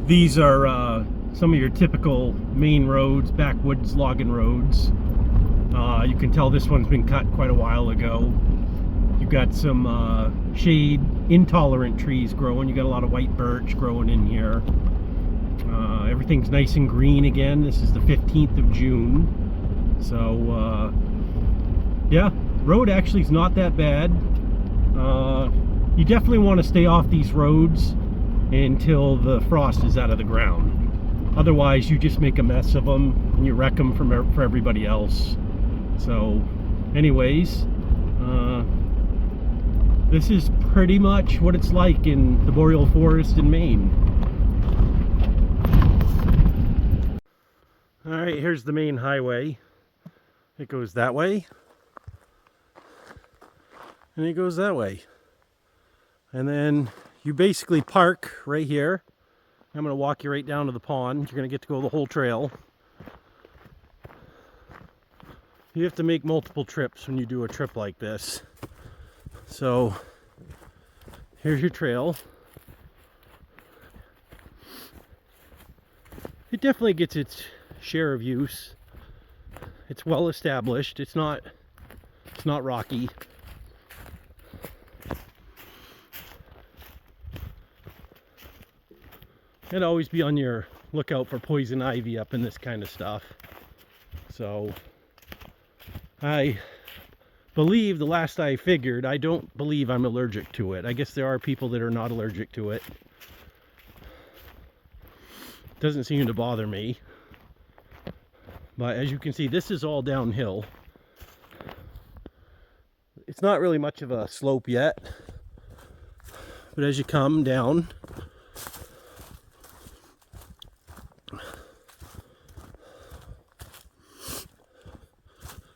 These are some of your typical Maine roads, backwoods logging roads. You can tell this one's been cut quite a while ago. You've got some shade intolerant trees growing. You got a lot of white birch growing in here. Everything's nice and green again. This is the 15th of June. So yeah, road actually is not that bad. You definitely want to stay off these roads until the frost is out of the ground. Otherwise, you just make a mess of them and you wreck them for everybody else. So, anyways, this is pretty much what it's like in the boreal forest in Maine. All right, here's the main highway. It goes that way, and it goes that way. And then you basically park right here. I'm going to walk you right down to the pond. You're going to get to go the whole trail. You have to make multiple trips when you do a trip like this. So here's your trail. It definitely gets its share of use. It's well established. It's not rocky. And always be on your lookout for poison ivy up in this kind of stuff. So I believe, the last I figured, I don't believe I'm allergic to it. I guess there are people that are not allergic to it. Doesn't seem to bother me. But as you can see, this is all downhill. It's not really much of a slope yet. But as you come down,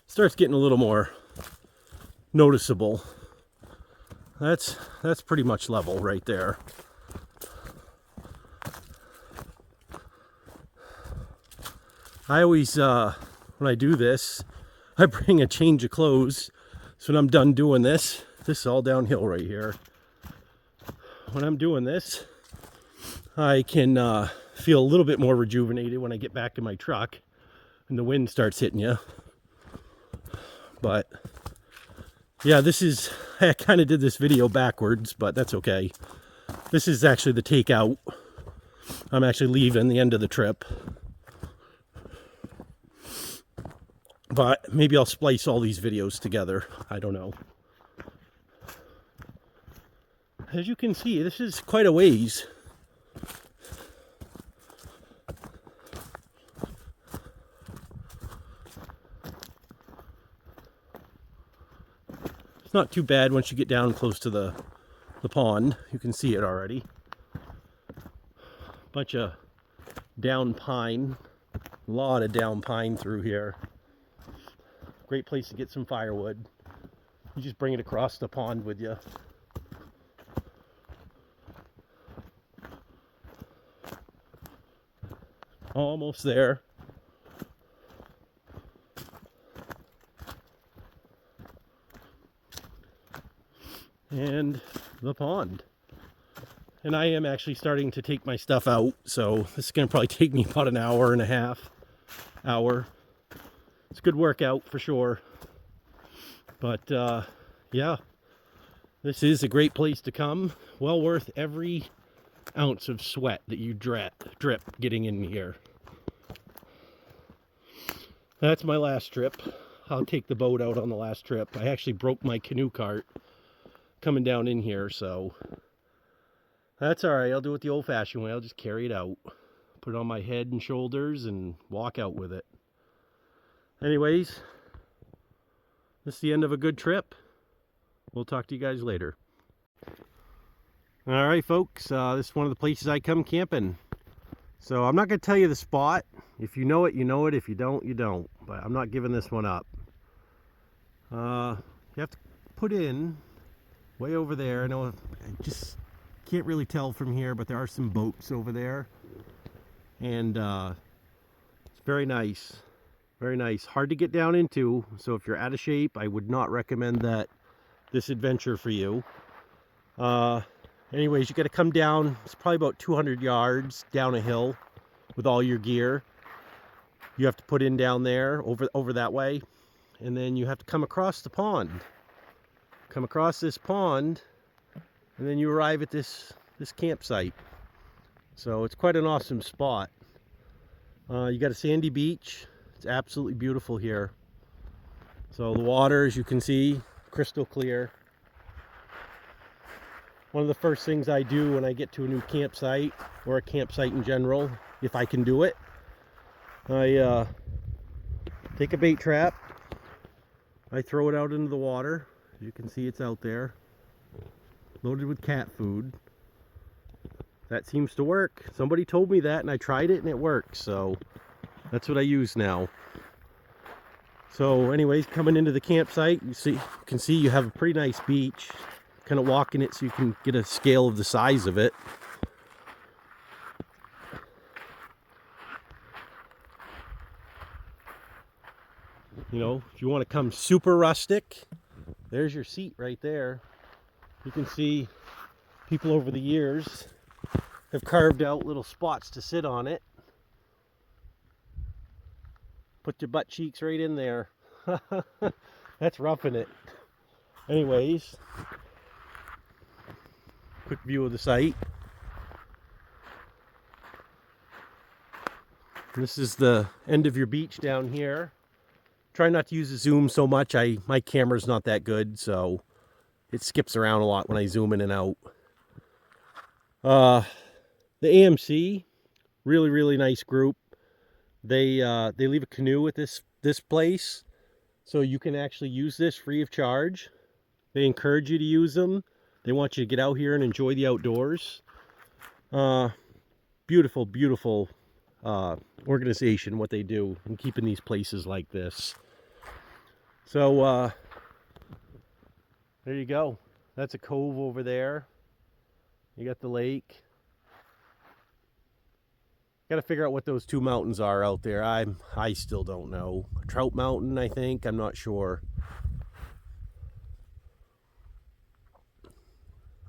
starts getting a little more noticeable. That's pretty much level right there. I always, when I do this, I bring a change of clothes. So when I'm done doing this is all downhill right here. When I'm doing this, I can feel a little bit more rejuvenated when I get back in my truck and the wind starts hitting you. But yeah, I kind of did this video backwards, but that's okay. This is actually the takeout. I'm actually leaving the end of the trip. But maybe I'll splice all these videos together. I don't know. As you can see, this is quite a ways. It's not too bad once you get down close to the pond. You can see it already. Bunch of down pine. A lot of down pine through here. Great place to get some firewood. You just bring it across the pond with you. Almost there. And the pond. And I am actually starting to take my stuff out, so this is going to probably take me about an hour and a half. It's a good workout for sure. But yeah, this is a great place to come. Well worth every ounce of sweat that you drip getting in here. That's my last trip. I'll take the boat out on the last trip. I actually broke my canoe cart coming down in here, so that's all right. I'll do it the old-fashioned way. I'll just carry it out, put it on my head and shoulders, and walk out with it. Anyways, this is the end of a good trip. We'll talk to you guys later. All right, folks, this is one of the places I come camping. So I'm not going to tell you the spot. If you know it, you know it. If you don't, you don't. But I'm not giving this one up. You have to put in way over there. I know I just can't really tell from here, but there are some boats over there. And it's very nice. Very nice. Hard to get down into. So if you're out of shape, I would not recommend this adventure for you. Anyways, you got to come down. It's probably about 200 yards down a hill with all your gear. You have to put in down there over that way, and then you have to come across the pond. Come across this pond, and then you arrive at this campsite. So it's quite an awesome spot. You got a sandy beach. It's absolutely beautiful here. So the water, as you can see, crystal clear. One of the first things I do when I get to a new campsite, or a campsite in general, if I can do it, I take a bait trap, I throw it out into the water. As you can see, it's out there, loaded with cat food. That seems to work. Somebody told me that and I tried it and it works, so that's what I use now. So anyways, coming into the campsite, you can see you have a pretty nice beach. Kind of walking it so you can get a scale of the size of it. You know, if you want to come super rustic, there's your seat right there. You can see people over the years have carved out little spots to sit on it. Put your butt cheeks right in there. That's roughing it. Anyways, quick view of the site. This is the end of your beach down here. Try not to use the zoom so much. My camera's not that good, so it skips around a lot when I zoom in and out. The AMC, really nice group. They leave a canoe at this place, so you can actually use this free of charge. They encourage you to use them. They want you to get out here and enjoy the outdoors. Beautiful organization, what they do in keeping these places like this. So there you go. That's a cove over there. You got the lake. Got to figure out what those two mountains are out there. I still don't know. Trout Mountain, I think. I'm not sure.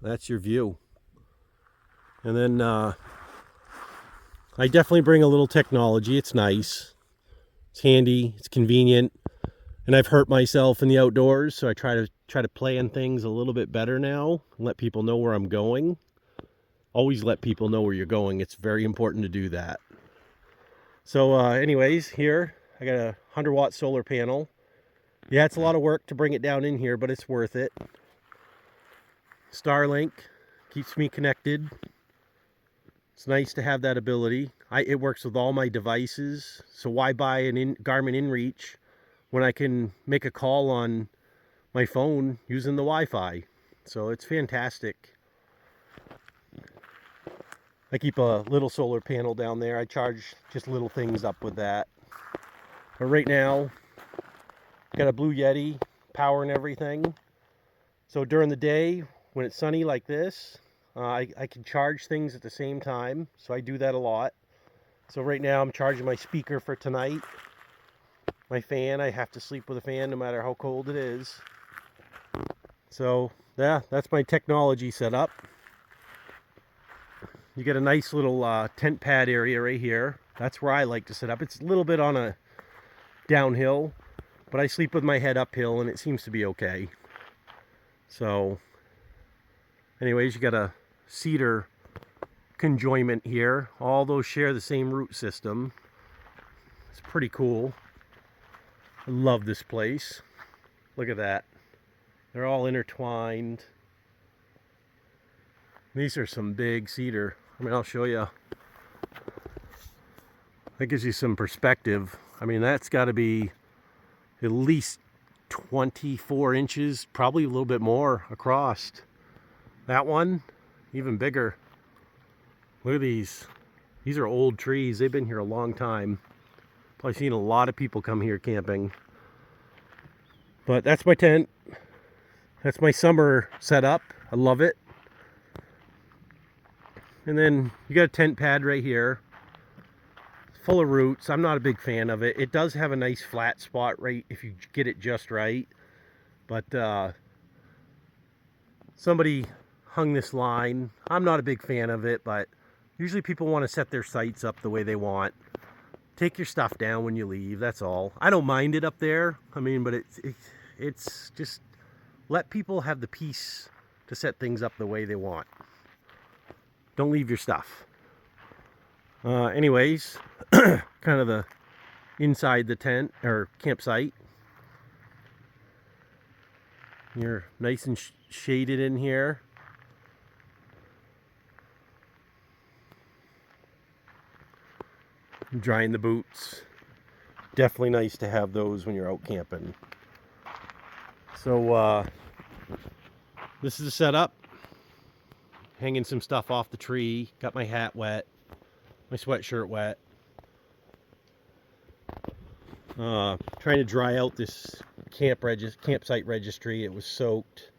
That's your view. And then I definitely bring a little technology. It's nice. It's handy. It's convenient. And I've hurt myself in the outdoors, so I try to plan things a little bit better now and let people know where I'm going. Always let people know where you're going. It's very important to do that. So anyways, here I got a 100-watt solar panel. Yeah, it's a lot of work to bring it down in here, but it's worth it. Starlink keeps me connected. It's nice to have that ability. It works with all my devices. So why buy an Garmin InReach when I can make a call on my phone using the Wi-Fi? So it's fantastic. I keep a little solar panel down there. I charge just little things up with that. But right now, got a Blue Yeti, power and everything. So during the day, when it's sunny like this, I can charge things at the same time. So I do that a lot. So right now I'm charging my speaker for tonight. My fan, I have to sleep with a fan no matter how cold it is. So yeah, that's my technology setup. You get a nice little tent pad area right here. That's where I like to set up. It's a little bit on a downhill, but I sleep with my head uphill and it seems to be okay. So anyways, you got a cedar conjoinment here. All those share the same root system. It's pretty cool. I love this place. Look at that. They're all intertwined. These are some big cedar. I mean, I'll show you. That gives you some perspective. I mean, that's got to be at least 24 inches, probably a little bit more across. That one, even bigger. Look at these. These are old trees. They've been here a long time. Probably seen a lot of people come here camping. But that's my tent. That's my summer setup. I love it. And then you got a tent pad right here, full of roots. I'm not a big fan of it. It does have a nice flat spot right if you get it just right. But somebody hung this line. I'm not a big fan of it, but usually people want to set their sites up the way they want. Take your stuff down when you leave, that's all. I don't mind it up there. I mean, but it's just let people have the peace to set things up the way they want. Don't leave your stuff. Anyways, kind of the inside the tent or campsite. You're nice and shaded in here. Drying the boots. Definitely nice to have those when you're out camping. So this is the setup. Hanging some stuff off the tree. Got my hat wet. My sweatshirt wet. Trying to dry out this campsite registry. It was soaked.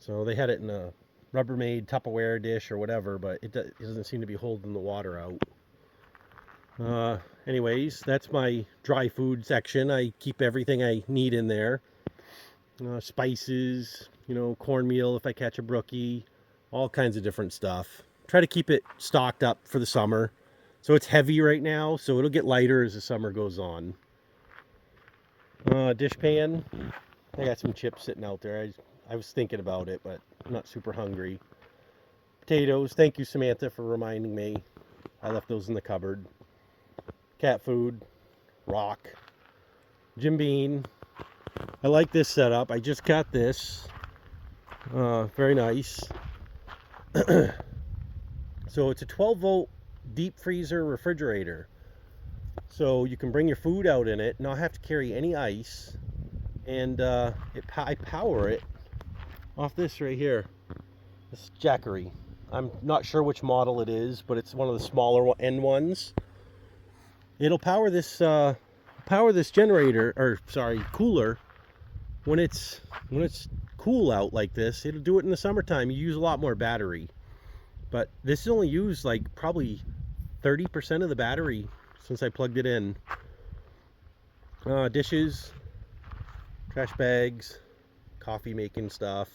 So they had it in a Rubbermaid Tupperware dish or whatever, but it doesn't seem to be holding the water out. Anyways, that's my dry food section. I keep everything I need in there. Spices, cornmeal if I catch a brookie, all kinds of different stuff. Try to keep it stocked up for the summer. So it's heavy right now, so it'll get lighter as the summer goes on. Dish pan. I got some chips sitting out there. I was thinking about it, but I'm not super hungry. Potatoes. Thank you, Samantha, for reminding me. I left those in the cupboard. Cat food. Rock. Jim Beam. I like this setup. I just got this. Very nice. So it's a 12-volt deep freezer refrigerator. So you can bring your food out in it, not have to carry any ice. And I power it off this right here. This Jackery. I'm not sure which model it is, but it's one of the smaller end ones. It'll power this generator, or sorry, cooler when it's cool out like this. It'll do it in the summertime. You use a lot more battery, but this is only used like probably 30% of the battery since I plugged it in. Dishes, trash bags, coffee making stuff,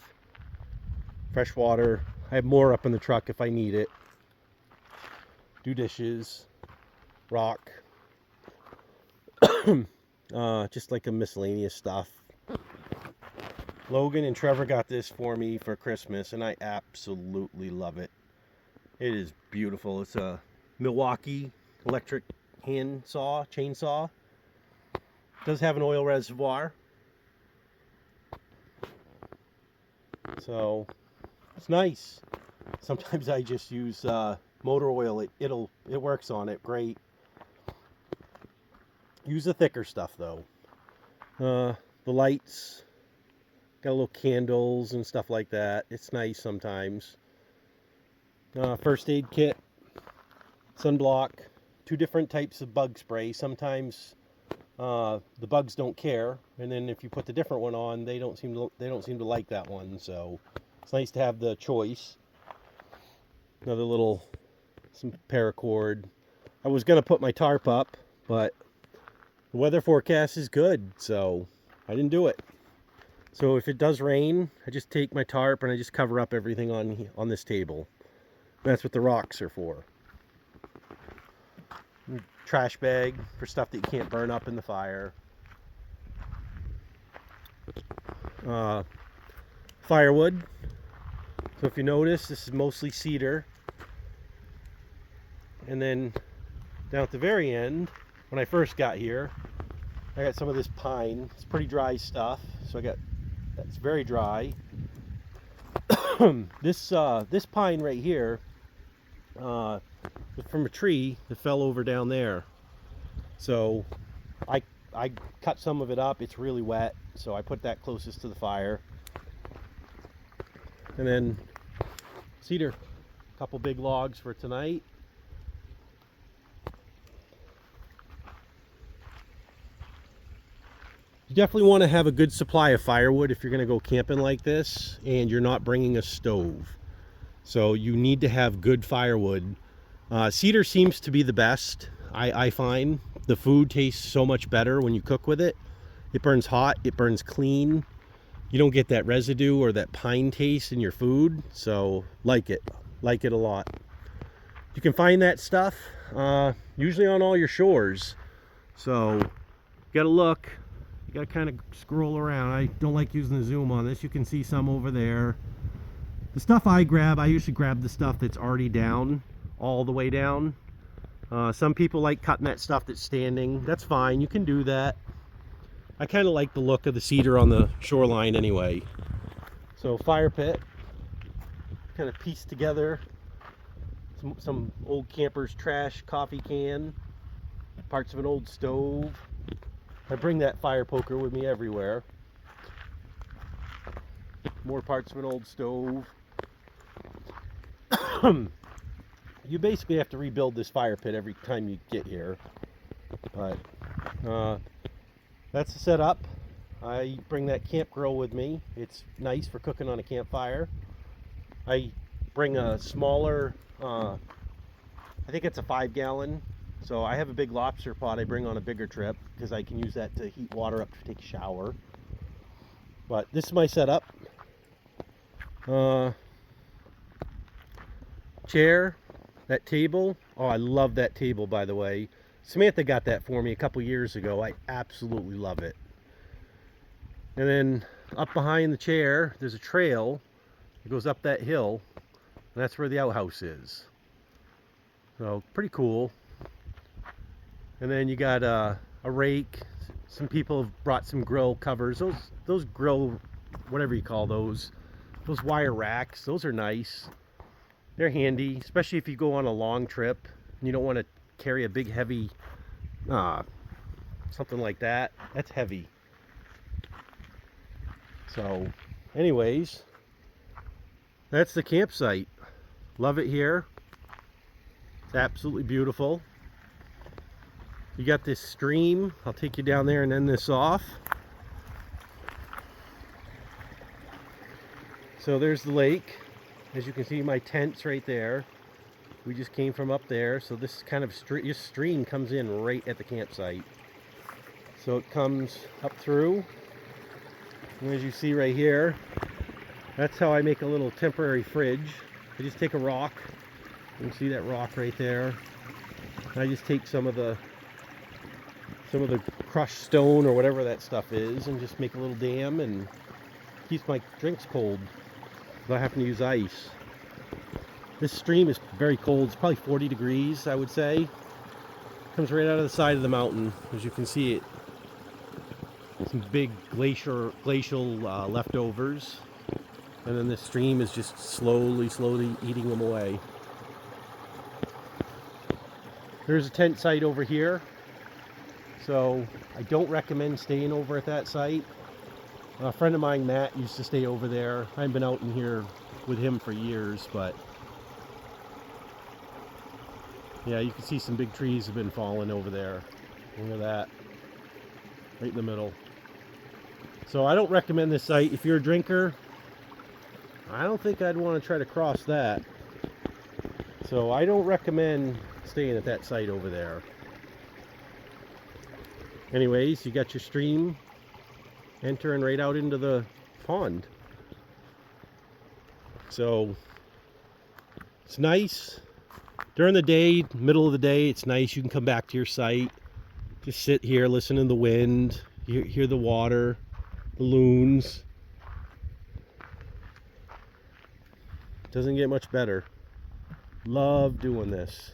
fresh water. I have more up in the truck if I need it. Do dishes, rock, just like a miscellaneous stuff. Logan and Trevor got this for me for Christmas, and I absolutely love it. It is beautiful. It's a Milwaukee electric chainsaw. It does have an oil reservoir. So it's nice. Sometimes I just use motor oil. It works on it great. Use the thicker stuff though. The lights, got little candles and stuff like that. It's nice sometimes. First aid kit, sunblock, 2 different types of bug spray. Sometimes the bugs don't care, and then if you put the different one on, they don't seem to like that one. So it's nice to have the choice. Another some paracord. I was gonna put my tarp up, but the weather forecast is good, so I didn't do it. So if it does rain, I just take my tarp and I just cover up everything on this table. That's what the rocks are for. Trash bag for stuff that you can't burn up in the fire. Firewood. So if you notice, this is mostly cedar. And then down at the very end, when I first got here, I got some of this pine. It's pretty dry stuff, so that's very dry. This pine right here was from a tree that fell over down there. So I cut some of it up. It's really wet, so I put that closest to the fire. And then cedar, a couple big logs for tonight. You definitely want to have a good supply of firewood if you're going to go camping like this and you're not bringing a stove. So you need to have good firewood. Cedar seems to be the best, I find. The food tastes so much better when you cook with it. It burns hot, it burns clean. you don't get that residue or that pine taste in your food. So like it a lot. You can find that stuff usually on all your shores. So you gotta look. You gotta kind of scroll around. I don't like using the zoom on this. You can see some over there. The stuff I grab, I usually grab the stuff that's already down, all the way down. Some people like cutting that stuff that's standing. That's fine, you can do that. I kind of like the look of the cedar on the shoreline anyway. So fire pit, kind of pieced together some old camper's trash coffee can, parts of an old stove. I bring that fire poker with me everywhere. More parts of an old stove. You basically have to rebuild this fire pit every time you get here. But that's the setup. I bring that camp grill with me. It's nice for cooking on a campfire. I bring a smaller, I think it's a 5-gallon. So I have a big lobster pot I bring on a bigger trip because I can use that to heat water up to take a shower. But this is my setup. Chair, that table. Oh, I love that table, by the way. Samantha got that for me a couple years ago. I absolutely love it. And then up behind the chair, there's a trail that goes up that hill, and that's where the outhouse is. So pretty cool. And then you got a rake. Some people have brought some grill covers. Those grill, whatever you call those wire racks, those are nice. They're handy, especially if you go on a long trip and you don't want to carry a big heavy something like that. That's heavy. So anyways, that's the campsite. Love it here. It's absolutely beautiful. You got this stream. I'll take you down there and end this off. So there's the lake. As you can see, my tent's right there. We just came from up there. So this kind of stream comes in right at the campsite. So it comes up through. And as you see right here, that's how I make a little temporary fridge. I just take a rock. You can see that rock right there. I just take some of the crushed stone or whatever that stuff is and just make a little dam and keeps my drinks cold without having to use ice. This stream is very cold. It's probably 40 degrees, I would say. Comes right out of the side of the mountain. As you can see, it some big glacial leftovers, and then this stream is just slowly eating them away. There's a tent site over here, so I don't recommend staying over at that site. A friend of mine, Matt, used to stay over there. I haven't been out in here with him for years, but yeah, you can see some big trees have been falling over there. Look at that, right in the middle. So I don't recommend this site. If you're a drinker, I don't think I'd want to try to cross that. So I don't recommend staying at that site over there. Anyways, you got your stream entering right out into the pond. So it's nice. During the day, middle of the day, it's nice. You can come back to your site. Just sit here, listen to the wind, hear the water, the loons. Doesn't get much better. Love doing this.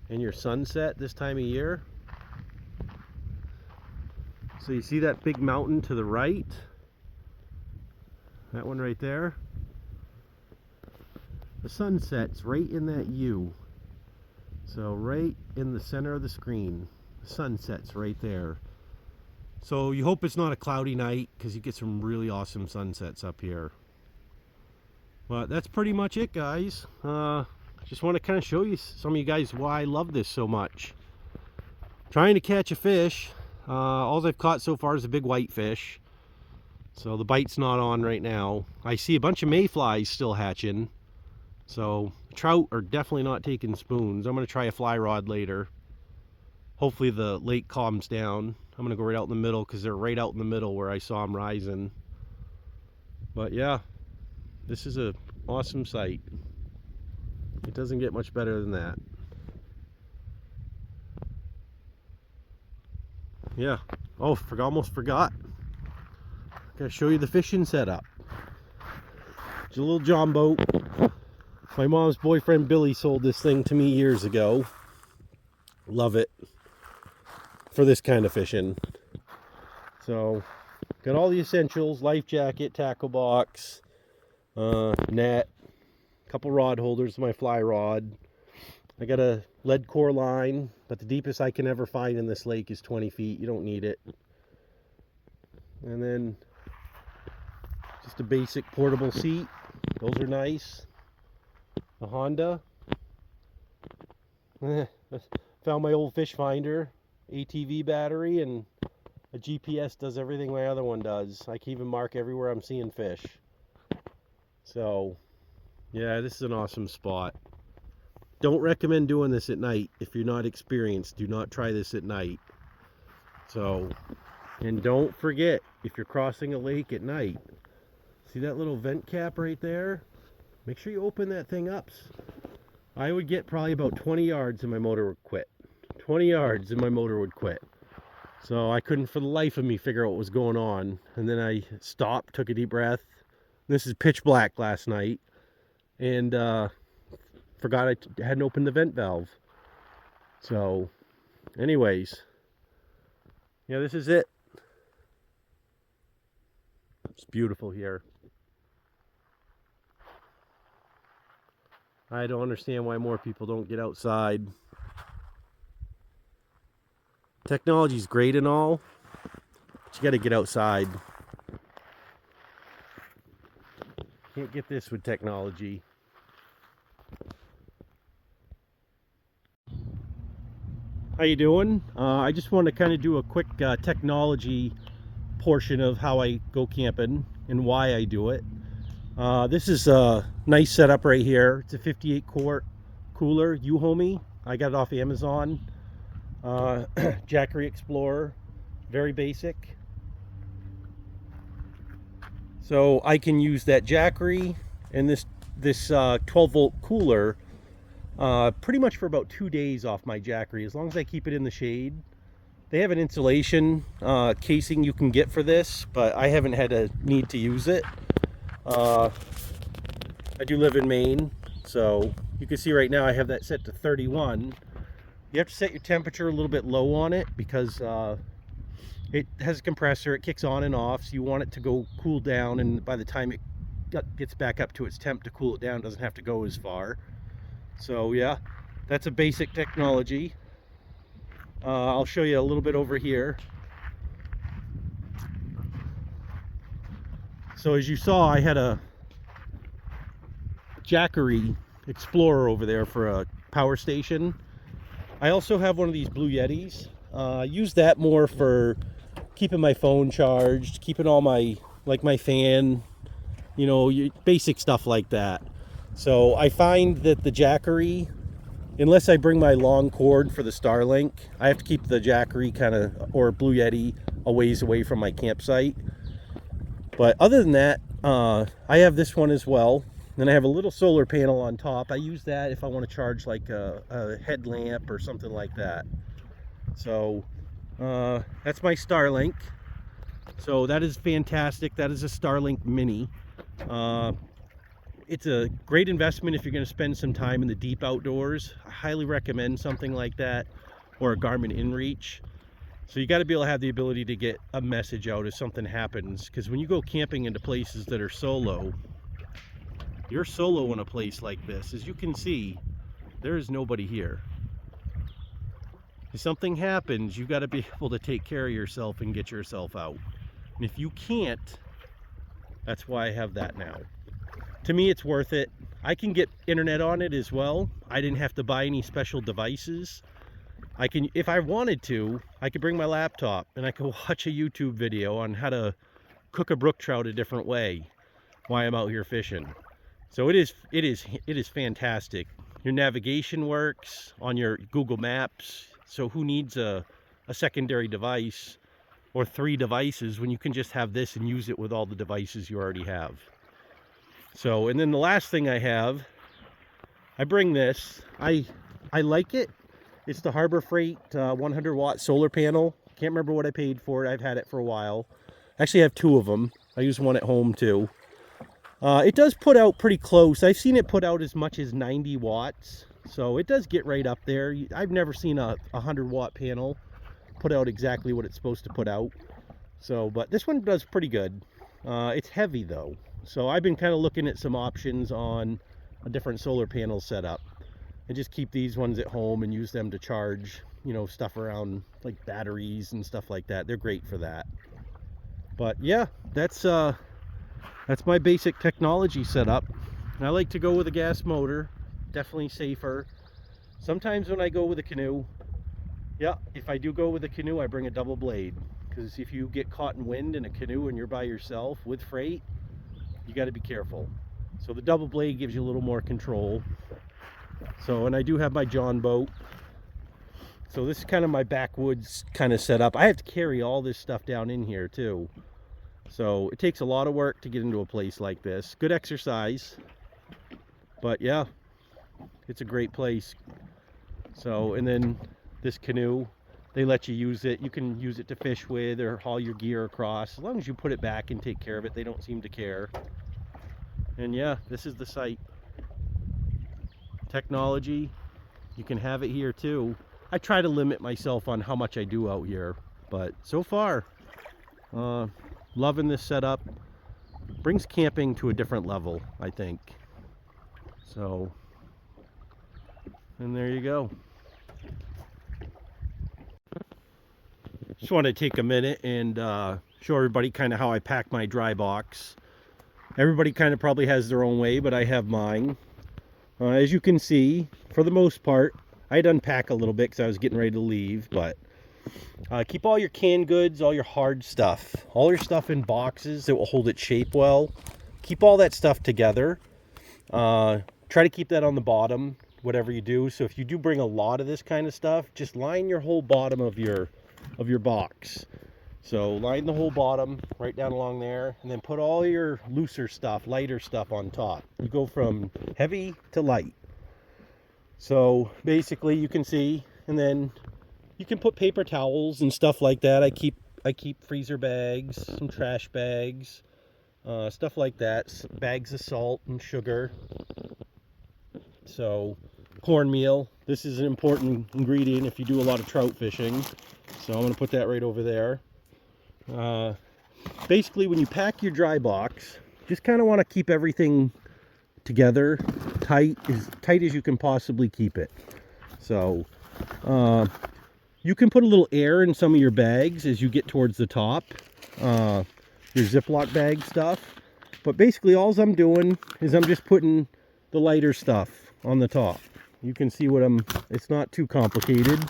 And your sunset this time of year. So you see that big mountain to the right? That one right there? The sun sets right in that U. So right in the center of the screen. The sun sets right there. So you hope it's not a cloudy night, because you get some really awesome sunsets up here. But that's pretty much it, guys. Just want to kind of show you, some of you guys, why I love this so much. Trying to catch a fish. All I've caught so far is a big whitefish. So the bite's not on right now. I see a bunch of mayflies still hatching. So trout are definitely not taking spoons. I'm going to try a fly rod later. Hopefully the lake calms down. I'm gonna go right out in the middle because they're right out in the middle where I saw them rising. But yeah, this is a awesome sight. It doesn't get much better than that. Yeah. Oh, almost forgot. Gotta show you the fishing setup. It's a little John boat. My mom's boyfriend Billy sold this thing to me years ago. Love it for this kind of fishing. So, got all the essentials: life jacket, tackle box, net, couple rod holders, my fly rod. I got a lead core line, but the deepest I can ever find in this lake is 20 feet. You don't need it. And then just a basic portable seat. Those are nice. A Honda. Found my old fish finder, ATV battery, and a GPS does everything my other one does. I can even mark everywhere I'm seeing fish. So, yeah, this is an awesome spot. Don't recommend doing this at night. If you're not experienced, do not try this at night. So, and don't forget, if you're crossing a lake at night, see that little vent cap right there? Make sure you open that thing up. I would get probably about 20 yards and my motor would quit. 20 yards and my motor would quit. So I couldn't for the life of me figure out what was going on. And then I stopped, took a deep breath. This is pitch black last night. And forgot I hadn't opened the vent valve. So anyways, yeah, this is it. It's beautiful here. I don't understand why more people don't get outside. Technology's great and all, but you got to get outside. Can't get this with technology. How you doing? I just want to kind of do a quick technology portion of how I go camping and why I do it. This is a nice setup right here. It's a 58 quart cooler, U-Homie. I got it off Amazon. Jackery Explorer, very basic. So I can use that Jackery and this 12 volt cooler pretty much for about 2 days off my Jackery, as long as I keep it in the shade. They have an insulation casing you can get for this, but I haven't had a need to use it. I do live in Maine, so you can see right now I have that set to 31. You have to set your temperature a little bit low on it because it has a compressor. It kicks on and off, so you want it to go cool down, and by the time it gets back up to its temp to cool it down, it doesn't have to go as far. So yeah, that's a basic technology. I'll show you a little bit over here. So as you saw, I had a Jackery Explorer over there for a power station. I also have one of these Blue Yetis. I use that more for keeping my phone charged, keeping all my, like my fan, you know, basic stuff like that. So I find that the Jackery, unless I bring my long cord for the Starlink, I have to keep the Jackery kind of, or Blue Yeti, a ways away from my campsite. But other than that, I have this one as well. Then I have a little solar panel on top. I use that if I want to charge like a headlamp or something like that. So that's my Starlink. So that is fantastic. That is a Starlink Mini. It's a great investment if you're going to spend some time in the deep outdoors. I highly recommend something like that, or a Garmin InReach. So you got to be able to have the ability to get a message out if something happens, because when you go camping into places that are solo, you're solo in a place like this. As you can see, there is nobody here. If something happens, you got to be able to take care of yourself and get yourself out. And if you can't, that's why I have that now. To me, it's worth it. I can get internet on it as well. I didn't have to buy any special devices. I can, if I wanted to, I could bring my laptop and I could watch a YouTube video on how to cook a brook trout a different way while I'm out here fishing. So it is fantastic. Your navigation works on your Google Maps. So who needs a secondary device? or 3 devices when you can just have this and use it with all the devices you already have. So, and then the last thing I have, I bring this. I like it. It's the Harbor Freight 100 watt solar panel. Can't remember what I paid for it. I've had it for a while. Actually, I have 2 of them. I use one at home too. It does put out pretty close. I've seen it put out as much as 90 watts. So it does get right up there. I've never seen a 100 watt panel put out exactly what it's supposed to put out. So, but this one does pretty good. It's heavy though. So I've been kind of looking at some options on a different solar panel setup. And just keep these ones at home and use them to charge, you know, stuff around like batteries and stuff like that. They're great for that. But yeah, that's my basic technology setup. And I like to go with a gas motor, definitely safer. Sometimes when I go with a canoe, yeah, if I do go with a canoe, I bring a double blade. Because if you get caught in wind in a canoe and you're by yourself with freight, you got to be careful. So the double blade gives you a little more control. So, and I do have my John boat. So this is kind of my backwoods kind of setup. I have to carry all this stuff down in here too. So it takes a lot of work to get into a place like this. Good exercise. But yeah, it's a great place. So, and then this canoe, they let you use it. You can use it to fish with or haul your gear across. As long as you put it back and take care of it, they don't seem to care. And yeah, this is the site. Technology, you can have it here too. I try to limit myself on how much I do out here, but so far, loving this setup. Brings camping to a different level, I think. So, and there you go. Just want to take a minute and show everybody kind of how I pack my dry box. Everybody kind of probably has their own way, but I have mine. As you can see, for the most part, I'd unpack a little bit because I was getting ready to leave, but keep all your canned goods, all your hard stuff, all your stuff in boxes that will hold its shape well. Keep all that stuff together. Try to keep that on the bottom, whatever you do. So if you do bring a lot of this kind of stuff, just line your whole bottom of your box. So line the whole bottom right down along there, and then put all your looser stuff, lighter stuff on top. You go from heavy to light. So basically you can see, and then you can put paper towels and stuff like that. I keep freezer bags, some trash bags, stuff like that, bags of salt and sugar. So cornmeal, this is an important ingredient if you do a lot of trout fishing. So I'm going to put that right over there. Basically, when you pack your dry box, just kind of want to keep everything together, tight as you can possibly keep it. So you can put a little air in some of your bags as you get towards the top, your Ziploc bag stuff. But basically all I'm doing is I'm just putting the lighter stuff on the top. You can see it's not too complicated.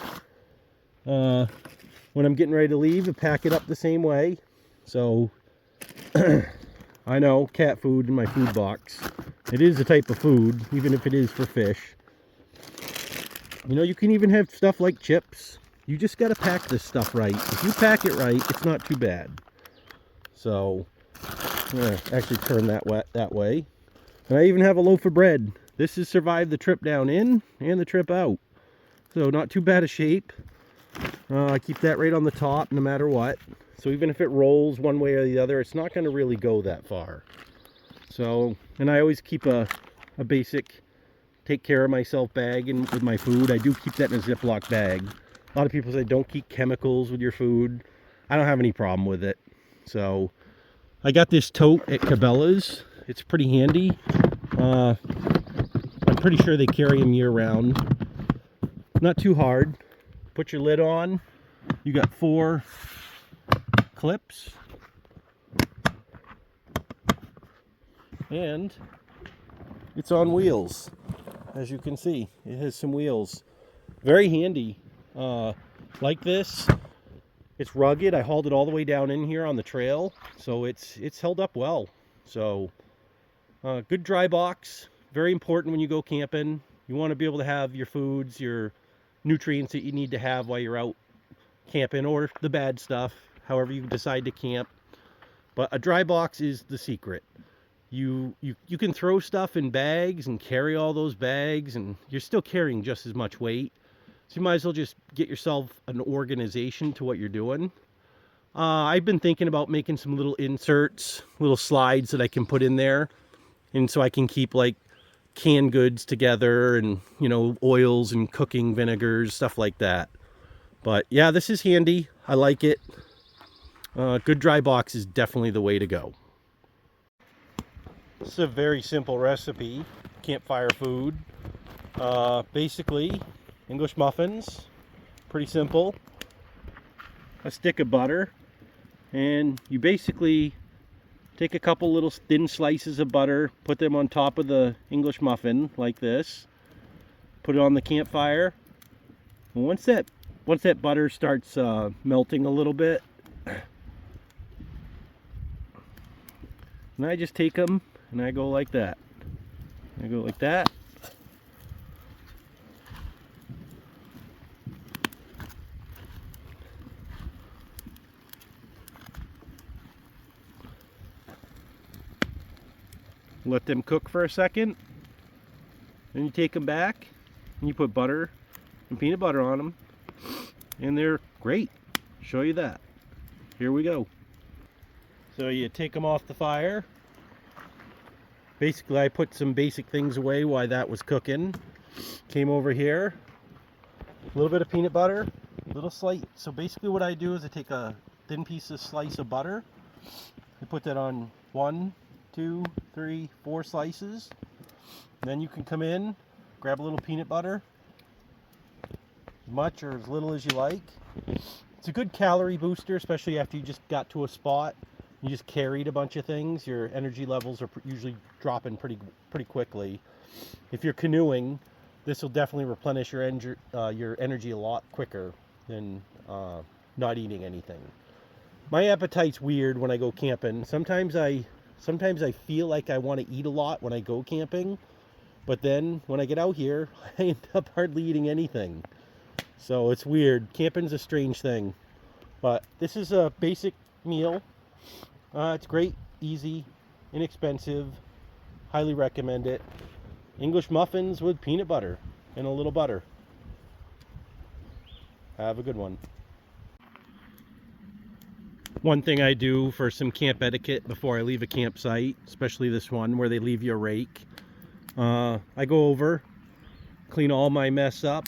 When I'm getting ready to leave, I pack it up the same way. So, I know, cat food in my food box. It is a type of food, even if it is for fish. You know, you can even have stuff like chips. You just got to pack this stuff right. If you pack it right, it's not too bad. So, I'm going to actually turn that way. And I even have a loaf of bread. This has survived the trip down in and the trip out. So, not too bad a shape. I keep that right on the top no matter what. So even if it rolls one way or the other, it's not going to really go that far. So, and I always keep a basic take care of myself bag with my food. I do keep that in a Ziploc bag. A lot of people say don't keep chemicals with your food. I don't have any problem with it. So I got this tote at Cabela's. It's pretty handy. I'm pretty sure they carry them year round. Not too hard. Put your lid on. You got 4 clips. And it's on wheels. As you can see, it has some wheels. Very handy. Like this. It's rugged. I hauled it all the way down in here on the trail. So it's held up well. So good dry box. Very important when you go camping. You want to be able to have your foods, your nutrients that you need to have while you're out camping, or the bad stuff, however you decide to camp. But a dry box is the secret. You can throw stuff in bags and carry all those bags, and you're still carrying just as much weight. So you might as well just get yourself an organization to what you're doing. I've been thinking about making some little inserts, little slides that I can put in there. And so I can keep like canned goods together and, you know, oils and cooking vinegars, stuff like that. But yeah, this is handy. I like it. Good dry box is definitely the way to go. This is a very simple recipe, campfire food. Basically, English muffins, pretty simple. A stick of butter, and you basically take a couple little thin slices of butter, put them on top of the English muffin like this, put it on the campfire, and once that butter starts melting a little bit, and I just take them and I go like that. I go like that. Let them cook for a second. Then you take them back and you put butter and peanut butter on them. And they're great. Show you that. Here we go. So you take them off the fire. Basically, I put some basic things away while that was cooking. Came over here, a little bit of peanut butter, a little slice. So basically what I do is I take a thin piece of slice of butter. I put that on 1, 2, 3, 4 slices. And then you can come in, grab a little peanut butter, as much or as little as you like. It's a good calorie booster, especially after you just got to a spot. You just carried a bunch of things. Your energy levels are usually dropping pretty quickly. If you're canoeing, this will definitely replenish your energy a lot quicker than not eating anything. My appetite's weird when I go camping. Sometimes I feel like I want to eat a lot when I go camping, but then when I get out here, I end up hardly eating anything. So it's weird. Camping's a strange thing. But this is a basic meal. It's great, easy, inexpensive. Highly recommend it. English muffins with peanut butter and a little butter. Have a good one. One thing I do for some camp etiquette before I leave a campsite, especially this one where they leave you a rake, I go over, clean all my mess up.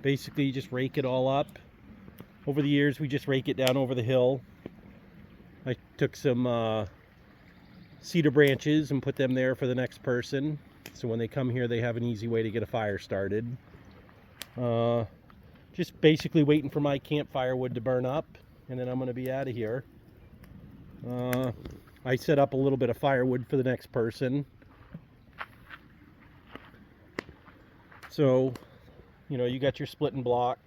Basically just rake it all up. Over the years we just rake it down over the hill. I took some cedar branches and put them there for the next person, so when they come here they have an easy way to get a fire started. Just basically waiting for my campfire wood to burn up, and then I'm going to be out of here. I set up a little bit of firewood for the next person. So, you know, you got your splitting block.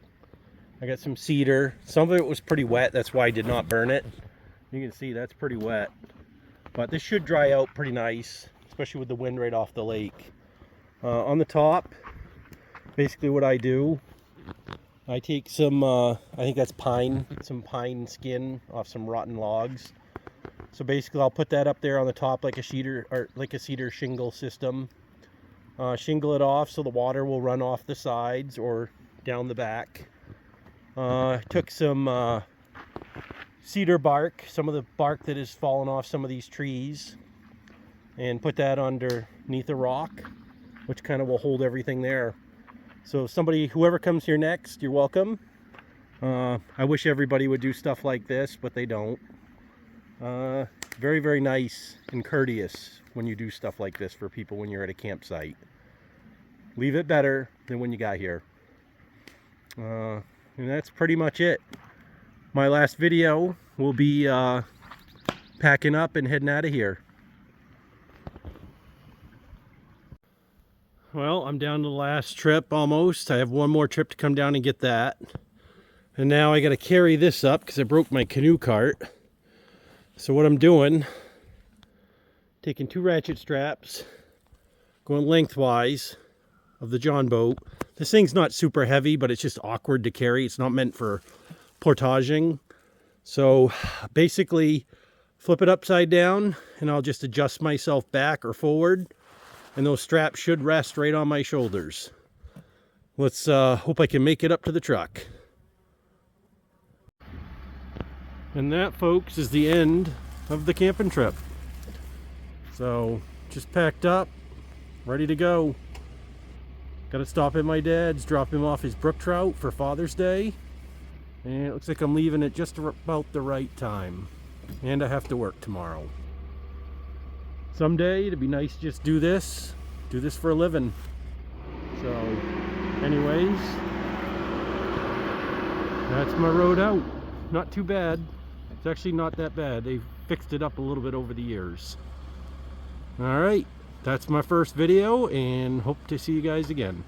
I got some cedar. Some of it was pretty wet, that's why I did not burn it. You can see that's pretty wet. But this should dry out pretty nice, especially with the wind right off the lake. On the top, basically what I do, I take some, I think that's pine, some pine skin off some rotten logs. So basically I'll put that up there on the top like a cedar, or like a cedar shingle system. Shingle it off so the water will run off the sides or down the back. Took some cedar bark, some of the bark that has fallen off some of these trees, and put that underneath a rock, which kind of will hold everything there. So whoever comes here next, you're welcome. I wish everybody would do stuff like this, but they don't. Very, very nice and courteous when you do stuff like this for people when you're at a campsite. Leave it better than when you got here. And that's pretty much it. My last video will be packing up and heading out of here. Well, I'm down to the last trip almost. I have one more trip to come down and get that. And now I got to carry this up because I broke my canoe cart. So what I'm doing, taking 2 ratchet straps, going lengthwise of the John boat. This thing's not super heavy, but it's just awkward to carry. It's not meant for portaging. So basically flip it upside down and I'll just adjust myself back or forward, and those straps should rest right on my shoulders. Let's hope I can make it up to the truck. And that, folks, is the end of the camping trip. So just packed up, ready to go. Gotta stop at my dad's, drop him off his brook trout for Father's Day. And it looks like I'm leaving at just about the right time. And I have to work tomorrow. Someday it'd be nice to just do this for a living. So anyways, that's my road out. Not too bad. It's actually not that bad. They've fixed it up a little bit over the years. Alright, that's my first video, and hope to see you guys again.